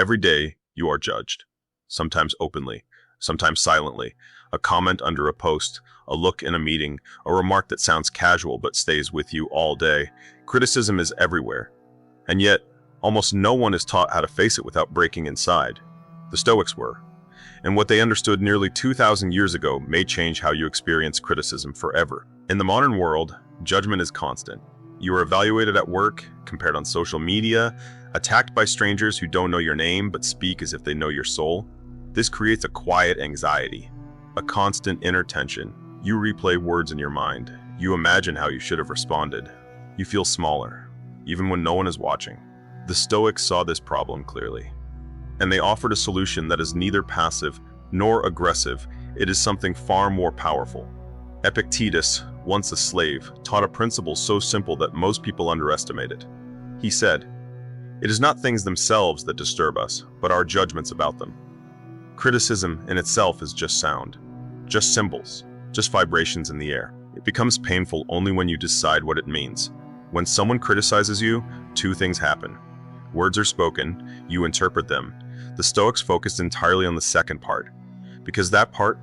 Every day, you are judged, sometimes openly, sometimes silently. A comment under a post, a look in a meeting, a remark that sounds casual but stays with you all day. Criticism is everywhere, and yet, almost no one is taught how to face it without breaking inside. The Stoics were, and what they understood nearly 2,000 years ago may change how you experience criticism forever. In the modern world, judgment is constant. You are evaluated at work, compared on social media, attacked by strangers who don't know your name but speak as if they know your soul. This creates a quiet anxiety, a constant inner tension. You replay words in your mind. You imagine how you should have responded. You feel smaller, even when no one is watching. The Stoics saw this problem clearly, and they offered a solution that is neither passive nor aggressive. It is something far more powerful. Epictetus, once a slave, taught a principle so simple that most people underestimate it. He said, "It is not things themselves that disturb us, but our judgments about them." Criticism in itself is just sound, just symbols, just vibrations in the air. It becomes painful only when you decide what it means. When someone criticizes you, two things happen. Words are spoken, you interpret them. The Stoics focused entirely on the second part, because that part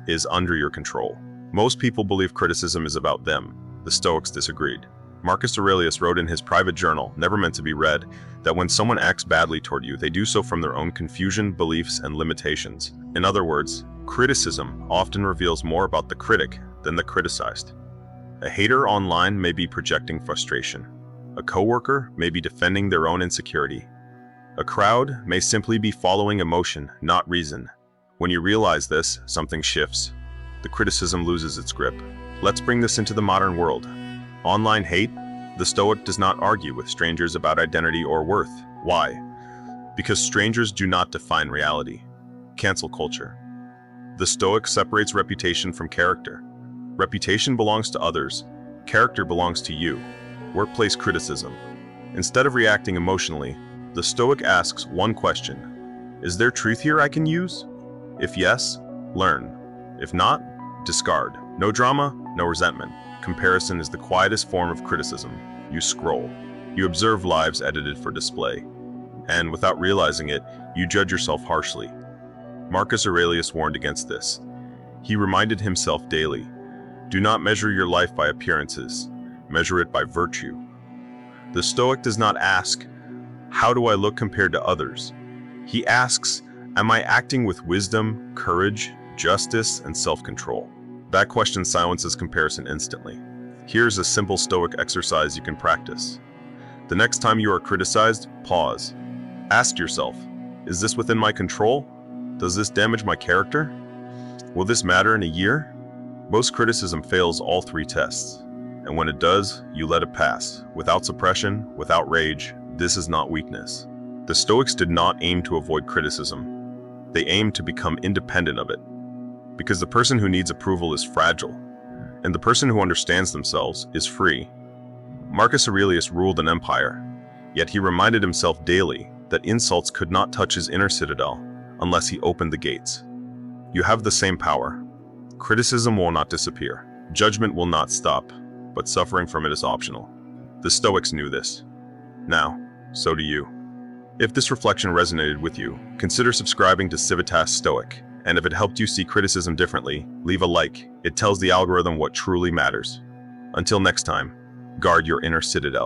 is under your control. Most people believe criticism is about them. The Stoics disagreed. Marcus Aurelius wrote in his private journal, never meant to be read, that when someone acts badly toward you, they do so from their own confusion, beliefs, and limitations. In other words, criticism often reveals more about the critic than the criticized. A hater online may be projecting frustration. A coworker may be defending their own insecurity. A crowd may simply be following emotion, not reason. When you realize this, something shifts. The criticism loses its grip. Let's bring this into the modern world. Online hate? The Stoic does not argue with strangers about identity or worth. Why? Because strangers do not define reality. Cancel culture. The Stoic separates reputation from character. Reputation belongs to others. Character belongs to you. Workplace criticism. Instead of reacting emotionally, the Stoic asks one question: is there truth here I can use? If yes, learn. If not, discard. No drama, no resentment. Comparison is the quietest form of criticism. You scroll. You observe lives edited for display. And without realizing it, you judge yourself harshly. Marcus Aurelius warned against this. He reminded himself daily, do not measure your life by appearances. Measure it by virtue. The Stoic does not ask, how do I look compared to others? He asks, am I acting with wisdom, courage, justice, and self-control? That question silences comparison instantly. Here's a simple Stoic exercise you can practice. The next time you are criticized, pause. Ask yourself, is this within my control? Does this damage my character? Will this matter in a year? Most criticism fails all three tests. And when it does, you let it pass. Without suppression, without rage. This is not weakness. The Stoics did not aim to avoid criticism. They aimed to become independent of it. Because the person who needs approval is fragile, and the person who understands themselves is free. Marcus Aurelius ruled an empire, yet he reminded himself daily that insults could not touch his inner citadel unless he opened the gates. You have the same power. Criticism will not disappear. Judgment will not stop, but suffering from it is optional. The Stoics knew this. Now, so do you. If this reflection resonated with you, consider subscribing to Civitas Stoic. And if it helped you see criticism differently, leave a like. It tells the algorithm what truly matters. Until next time, guard your inner citadel.